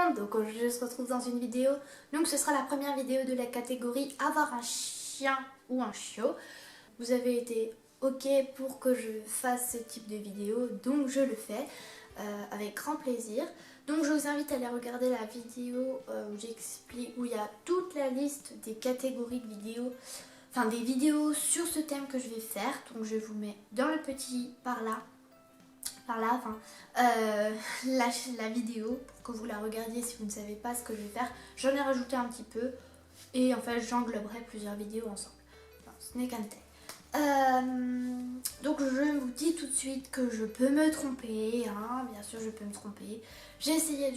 monde, donc je se retrouve dans une vidéo. Donc ce sera la première vidéo de la catégorie avoir un chien ou un chiot. Vous avez été ok pour que je fasse ce type de vidéo, donc je le fais avec grand plaisir. Donc je vous invite à aller regarder la vidéo où j'explique, où il y a toute la liste des catégories de vidéos, enfin des vidéos sur ce thème que je vais faire. Donc je vous mets dans le petit par là, la vidéo pour que vous la regardiez si vous ne savez pas ce que je vais faire. J'en ai rajouté un petit peu et en fait j'engloberai plusieurs vidéos ensemble. Enfin, ce n'est qu'un détail. Donc je vous dis tout de suite que je peux me tromper, hein, bien sûr je peux me tromper. Je vais essayer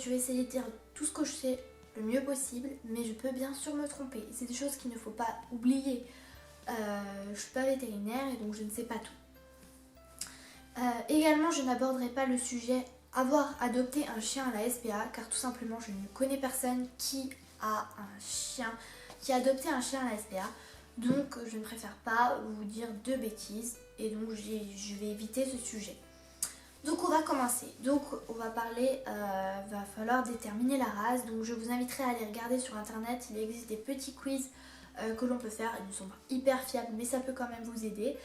de dire tout ce que je sais le mieux possible, mais je peux bien sûr me tromper. C'est des choses qu'il ne faut pas oublier. Je suis pas vétérinaire et donc je ne sais pas tout. Également, je n'aborderai pas le sujet avoir adopté un chien à la SPA, car tout simplement je ne connais personne qui a adopté un chien à la SPA. Donc je ne préfère pas vous dire de bêtises et donc je vais éviter ce sujet. Donc on va commencer. Donc on va parler, va falloir déterminer la race. Donc je vous inviterai à aller regarder sur internet. Il existe des petits quiz que l'on peut faire. Ils ne sont pas hyper fiables mais ça peut quand même vous aider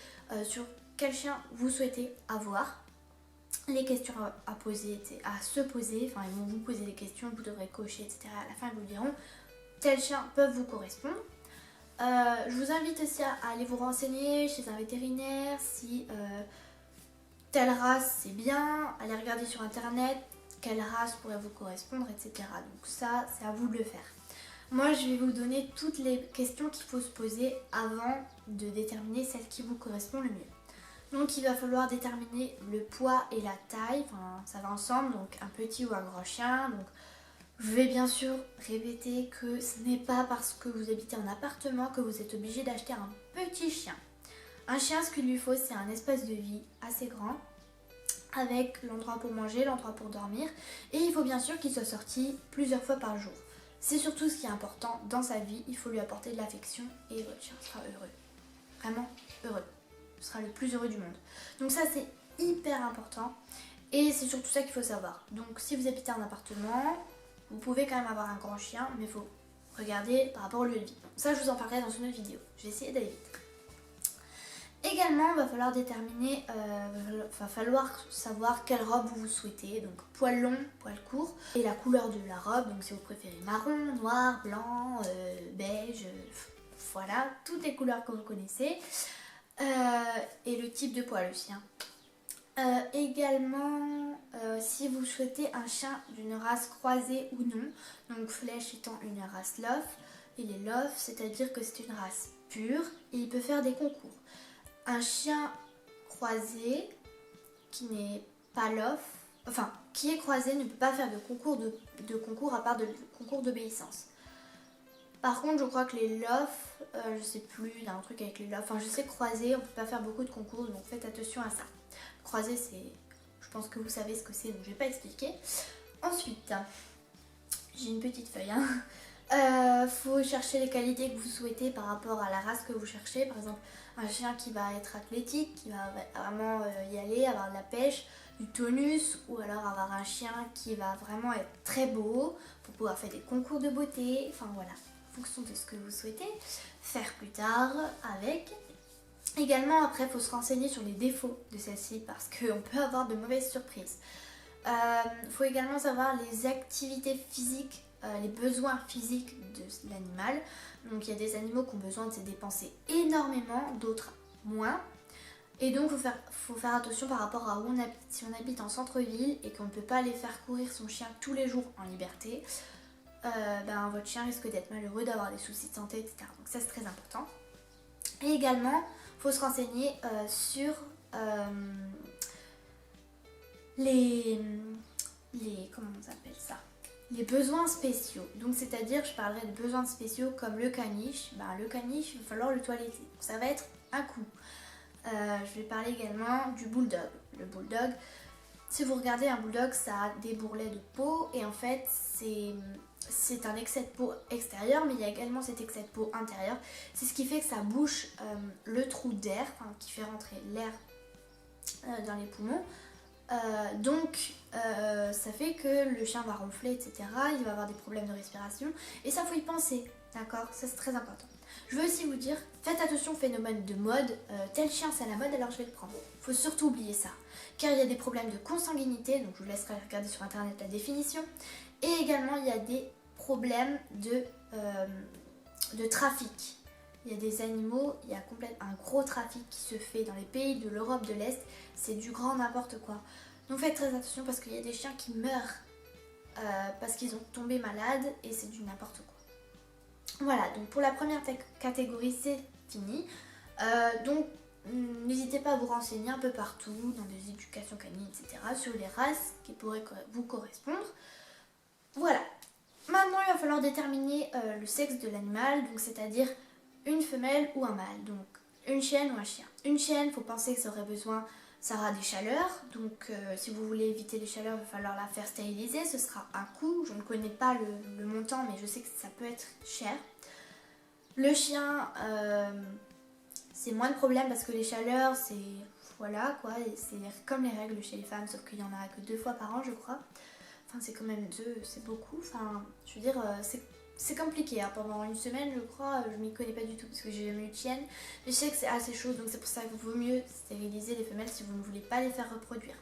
sur quel chien vous souhaitez avoir. Les questions à poser, à se poser, enfin ils vont vous poser des questions, vous devrez cocher, etc. À la fin ils vous diront quels chiens peuvent vous correspondre. Je vous invite aussi à aller vous renseigner chez un vétérinaire si telle race c'est bien, aller regarder sur internet quelle race pourrait vous correspondre, etc. Donc ça c'est à vous de le faire. Moi je vais vous donner toutes les questions qu'il faut se poser avant de déterminer celle qui vous correspond le mieux. Donc il va falloir déterminer le poids et la taille, enfin ça va ensemble, donc un petit ou un grand chien. Donc je vais bien sûr répéter que ce n'est pas parce que vous habitez en appartement que vous êtes obligé d'acheter un petit chien. Un chien, ce qu'il lui faut, c'est un espace de vie assez grand, avec l'endroit pour manger, l'endroit pour dormir, et il faut bien sûr qu'il soit sorti plusieurs fois par jour. C'est surtout ce qui est important dans sa vie, il faut lui apporter de l'affection et votre chien sera heureux. Vraiment heureux. Ce sera le plus heureux du monde. Donc ça c'est hyper important et c'est surtout ça qu'il faut savoir. Donc si vous habitez en appartement, vous pouvez quand même avoir un grand chien, mais il faut regarder par rapport au lieu de vie. Ça, je vous en parlerai dans une autre vidéo. Je vais essayer d'aller vite. Également, il va falloir déterminer, va falloir savoir quelle robe vous souhaitez. Donc poil long, poil court. Et la couleur de la robe, donc si vous préférez marron, noir, blanc, beige, voilà, toutes les couleurs que vous connaissez. Et le type de poil aussi. Également, si vous souhaitez un chien d'une race croisée ou non, donc Flèche étant une race lof, il est lof, c'est-à-dire que c'est une race pure et il peut faire des concours. Un chien croisé qui n'est pas lof, enfin qui est croisé ne peut pas faire de concours à part de concours d'obéissance. Par contre, je crois que les lofs, je sais plus, il y a un truc avec les lofs, enfin je sais croisé, on peut pas faire beaucoup de concours, donc faites attention à ça. Croisé, c'est, je pense que vous savez ce que c'est, donc je vais pas expliquer. Ensuite, j'ai une petite feuille. Faut chercher les qualités que vous souhaitez par rapport à la race que vous cherchez. Par exemple, un chien qui va être athlétique, qui va vraiment y aller, avoir de la pêche, du tonus, ou alors avoir un chien qui va vraiment être très beau pour pouvoir faire des concours de beauté. Enfin voilà, en fonction de ce que vous souhaitez faire plus tard avec. Également, après, il faut se renseigner sur les défauts de celle-ci parce qu'on peut avoir de mauvaises surprises. Il faut également savoir les activités physiques, les besoins physiques de l'animal. Donc, il y a des animaux qui ont besoin de se dépenser énormément, d'autres moins. Et donc, il faut faire attention par rapport à où on habite. Si on habite en centre-ville et qu'on ne peut pas aller faire courir son chien tous les jours en liberté, votre chien risque d'être malheureux, d'avoir des soucis de santé, etc. Donc, ça, c'est très important. Et également, il faut se renseigner sur comment on appelle ça, les besoins spéciaux. Donc c'est-à-dire, je parlerai de besoins spéciaux comme le caniche. Le caniche, il va falloir le toiletter. Donc, ça va être un coût. Je vais parler également du bulldog. Le bulldog, si vous regardez un bulldog, ça a des bourrelets de peau et en fait c'est un excès de peau extérieur, mais il y a également cet excès de peau intérieur. C'est ce qui fait que ça bouche le trou d'air, qui fait rentrer l'air dans les poumons. Donc ça fait que le chien va ronfler, etc. Il va avoir des problèmes de respiration. Et ça, faut y penser, d'accord? Ça, c'est très important. Je veux aussi vous dire, faites attention au phénomène de mode. Tel chien, c'est à la mode, alors je vais le prendre. Faut surtout oublier ça. Car il y a des problèmes de consanguinité, donc je vous laisserai regarder sur internet la définition. Et également, il y a des problèmes de trafic. Il y a des animaux, il y a un gros trafic qui se fait dans les pays de l'Europe de l'Est. C'est du grand n'importe quoi. Donc faites très attention parce qu'il y a des chiens qui meurent parce qu'ils ont tombé malades et c'est du n'importe quoi. Voilà, donc pour la première catégorie, c'est fini. Donc n'hésitez pas à vous renseigner un peu partout, dans des éducations canines, etc., sur les races qui pourraient vous correspondre. Voilà. Maintenant, il va falloir déterminer le sexe de l'animal, donc c'est-à-dire une femelle ou un mâle, donc une chienne ou un chien. Une chienne, il faut penser que ça aura des chaleurs, donc si vous voulez éviter les chaleurs, il va falloir la faire stériliser, ce sera un coût, je ne connais pas le montant, mais je sais que ça peut être cher. Le chien, c'est moins de problème parce que les chaleurs, c'est voilà quoi, c'est comme les règles chez les femmes, sauf qu'il y en a que 2 fois par an, je crois. Enfin, c'est quand même 2, c'est beaucoup. Enfin, je veux dire, c'est compliqué. Hein. Pendant une semaine, je crois, je m'y connais pas du tout parce que j'ai jamais eu de chienne. Mais je sais que c'est assez chaud, donc c'est pour ça qu'il vaut mieux stériliser les femelles si vous ne voulez pas les faire reproduire.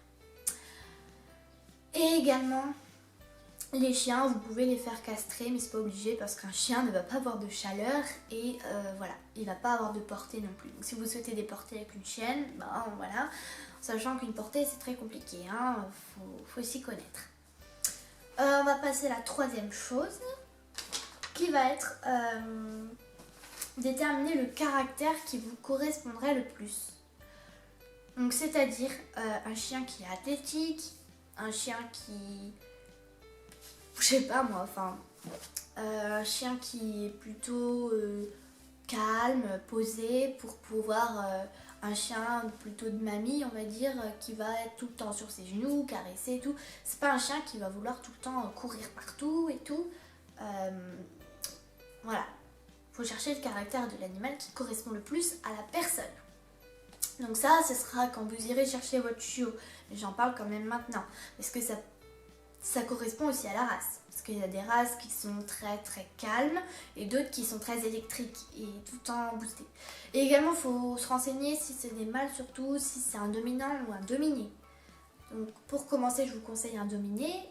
Et également, les chiens, vous pouvez les faire castrer, mais c'est pas obligé parce qu'un chien ne va pas avoir de chaleur et voilà, il va pas avoir de portée non plus. Donc si vous souhaitez des portées avec une chienne, ben voilà, sachant qu'une portée c'est très compliqué, hein, faut s'y connaître. On va passer à la troisième chose qui va être déterminer le caractère qui vous correspondrait le plus. Donc c'est-à-dire un chien qui est athlétique, un chien qui... je sais pas moi, enfin... un chien qui est plutôt calme, posé pour pouvoir... un chien plutôt de mamie, on va dire, qui va être tout le temps sur ses genoux, caresser et tout. C'est pas un chien qui va vouloir tout le temps courir partout et tout. Voilà. Faut chercher le caractère de l'animal qui correspond le plus à la personne. Donc ça, ce sera quand vous irez chercher votre chiot. Mais j'en parle quand même maintenant. Parce que ça correspond aussi à la race. Parce qu'il y a des races qui sont très très calmes et d'autres qui sont très électriques et tout le temps boostées. Et également, il faut se renseigner si c'est des mâles, surtout si c'est un dominant ou un dominé. Donc pour commencer, je vous conseille un dominé.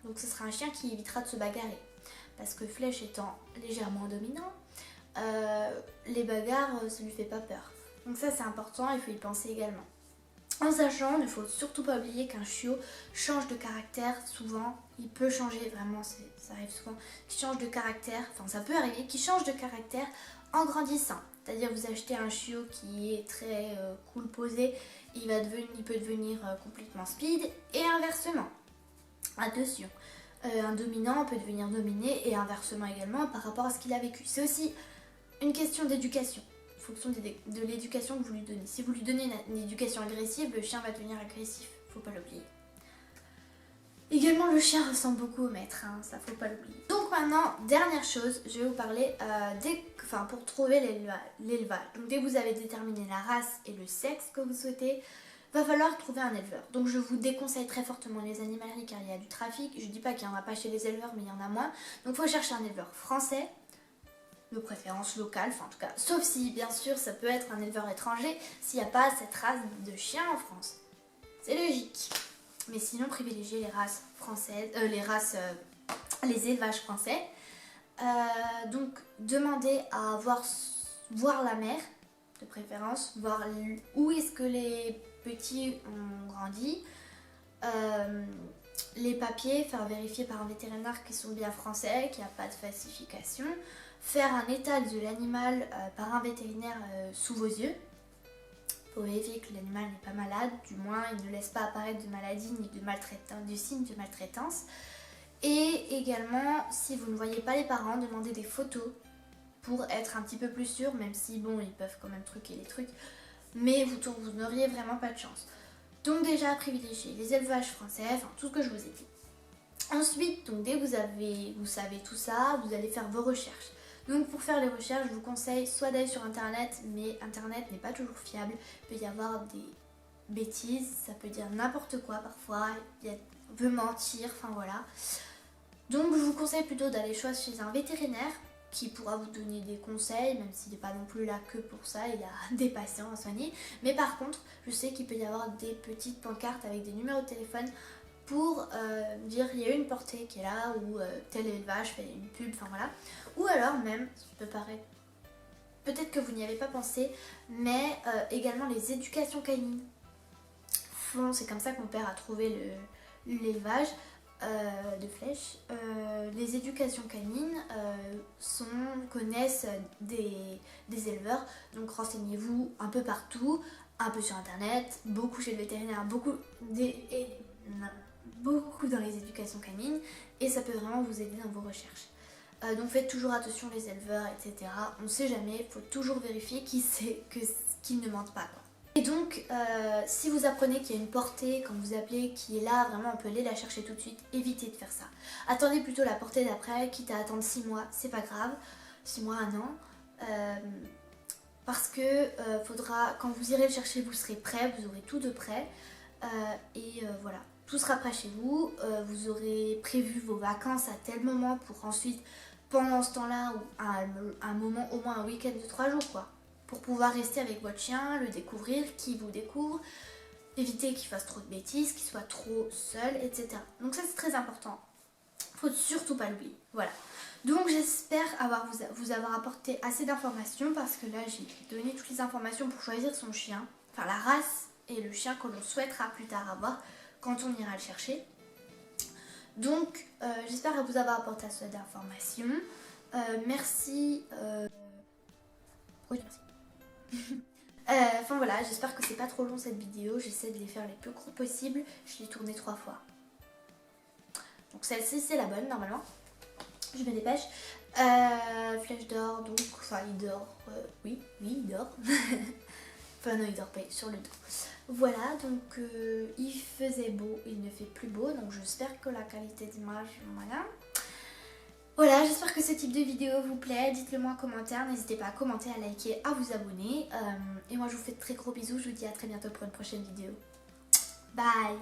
Donc ce sera un chien qui évitera de se bagarrer. Parce que Flèche étant légèrement dominant, les bagarres, ça lui fait pas peur. Donc ça c'est important, il faut y penser également. En sachant, il ne faut surtout pas oublier qu'un chiot change de caractère souvent. Il peut changer, vraiment, ça arrive souvent, qu'il change de caractère, enfin ça peut arriver, qu'il change de caractère en grandissant. C'est-à-dire vous achetez un chiot qui est très cool posé, il peut devenir complètement speed et inversement. Attention, un dominant peut devenir dominé et inversement également par rapport à ce qu'il a vécu. C'est aussi une question d'éducation. En fonction de l'éducation que vous lui donnez. Si vous lui donnez une éducation agressive, le chien va devenir agressif, faut pas l'oublier. Également, le chien ressemble beaucoup au maître, hein, ça faut pas l'oublier. Donc maintenant, dernière chose, je vais vous parler pour trouver l'élevage. Donc dès que vous avez déterminé la race et le sexe que vous souhaitez, va falloir trouver un éleveur. Donc je vous déconseille très fortement les animaleries car il y a du trafic. Je dis pas qu'il n'y en a pas chez les éleveurs, mais il y en a moins. Donc il faut chercher un éleveur français, de préférence locale, enfin en tout cas, sauf si bien sûr ça peut être un éleveur étranger s'il n'y a pas cette race de chien en France. C'est logique. Mais sinon privilégiez les races françaises, les élevages français. Donc demandez à voir la mère, de préférence, voir où est-ce que les petits ont grandi. Les papiers, faire vérifier par un vétérinaire qu'ils sont bien français, qu'il n'y a pas de falsification. Faire un état de l'animal par un vétérinaire sous vos yeux pour vérifier que l'animal n'est pas malade, du moins il ne laisse pas apparaître de maladie ni de signes de maltraitance. Et également, si vous ne voyez pas les parents, demandez des photos pour être un petit peu plus sûr, même si bon, ils peuvent quand même truquer les trucs, mais vous n'auriez vraiment pas de chance. Donc déjà, privilégiez les élevages français, enfin tout ce que je vous ai dit. Ensuite, donc dès que vous savez tout ça, vous allez faire vos recherches. Donc pour faire les recherches, je vous conseille soit d'aller sur internet, mais internet n'est pas toujours fiable. Il peut y avoir bêtises, ça peut dire n'importe quoi parfois, on peut mentir, enfin voilà. Donc je vous conseille plutôt d'aller choisir chez un vétérinaire qui pourra vous donner des conseils, même s'il n'est pas non plus là que pour ça, il a des patients à soigner. Mais par contre, je sais qu'il peut y avoir des petites pancartes avec des numéros de téléphone pour dire il y a une portée qui est là, ou tel élevage fait une pub, enfin voilà. Ou alors même, ça peut paraître, peut-être que vous n'y avez pas pensé, mais également les éducations canines font, c'est comme ça que mon père a trouvé l'élevage de flèches. Les éducations canines connaissent des éleveurs, donc renseignez-vous un peu partout, un peu sur internet, beaucoup chez le vétérinaire, beaucoup dans les éducations canines, et ça peut vraiment vous aider dans vos recherches. Donc faites toujours attention les éleveurs, etc. On ne sait jamais, il faut toujours vérifier qu'ils ne mentent pas, quoi. Et donc, si vous apprenez qu'il y a une portée, quand vous appelez, qui est là, vraiment on peut aller la chercher tout de suite, évitez de faire ça. Attendez plutôt la portée d'après, quitte à attendre 6 mois, c'est pas grave, 6 mois, 1 an. Parce que quand vous irez le chercher, vous serez prêt, vous aurez tout de prêt. Voilà, tout sera prêt chez vous, vous aurez prévu vos vacances à tel moment pour ensuite, pendant ce temps-là, ou un moment, au moins un week-end de 3 jours, quoi. Pour pouvoir rester avec votre chien, le découvrir, qu'il vous découvre, éviter qu'il fasse trop de bêtises, qu'il soit trop seul, etc. Donc ça c'est très important, faut surtout pas l'oublier, voilà. Donc j'espère vous avoir apporté assez d'informations, parce que là j'ai donné toutes les informations pour choisir son chien, enfin la race et le chien que l'on souhaitera plus tard avoir quand on ira le chercher. Donc j'espère vous avoir apporté assez d'informations. Merci. Oui, merci. Enfin voilà, j'espère que c'est pas trop long cette vidéo, j'essaie de les faire les plus courts possibles, je l'ai tournée 3 fois. Donc celle-ci c'est la bonne normalement, je me dépêche. Flèche d'or, donc, enfin il dort, oui il dort. Enfin non, il dort pas, sur le dos. Voilà, donc il faisait beau, il ne fait plus beau, donc j'espère que la qualité d'image, voilà. Voilà, j'espère que ce type de vidéo vous plaît, dites-le moi en commentaire, n'hésitez pas à commenter, à liker, à vous abonner. Et moi je vous fais de très gros bisous, je vous dis à très bientôt pour une prochaine vidéo. Bye!